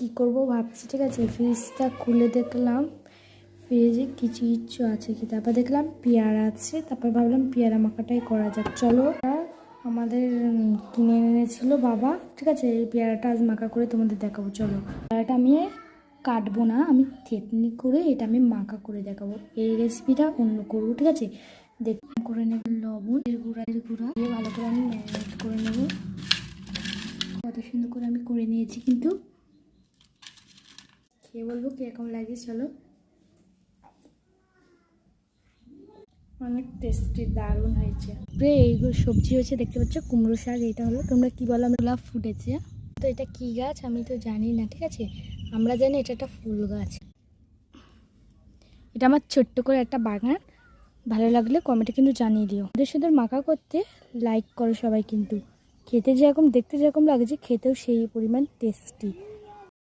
কি করব ভাবছি, ঠিক আছে। ফ্রিজটা খুলে দেখলাম ফ্রিজে কিছু কিচ্ছু আছে কি, তারপর দেখলাম পেয়ারা আছে, তারপর ভাবলাম পেয়ারা মাখাটাই করা যাক। চলো, আমাদের কিনে এনেছিল বাবা, ঠিক আছে। এই পেয়ারাটা আজ মাখা করে তোমাদের দেখাবো। চলো, পেয়ারাটা আমি কাটবো না, আমি থেতনি করে এটা আমি মাখা করে দেখাবো। এই রেসিপিটা অন্য করবো, ঠিক আছে। করে নেব লবণ, গুঁড়া দিয়ে ভালো করে আমি ম্যারিনেট করে নেব। কত সুন্দর করে আমি করে নিয়েছি, কিন্তু খেয়ে বলবো কীরকম লাগে। চলো, অনেক টেস্টি, দারুণ হয়েছে। এইগুলো সবজি হয়েছে, দেখতে পাচ্ছ কুমড়ো শাক। এটা হলো, তোমরা কি বলো, আমি গোলাপ ফুটেছে। তো এটা কি গাছ আমি তো জানি না, ঠিক আছে। আমরা জানি এটা একটা ফুল গাছ। এটা আমার ছোট্ট করে একটা বাগান। ভালো লাগলে কমেন্টে কিন্তু জানিয়ে দিও। ওদের সাথে মাখা করতে লাইক করো সবাই, কিন্তু খেতে যেরকম, দেখতে যেরকম লাগছে, খেতেও সেই পরিমাণ টেস্টি।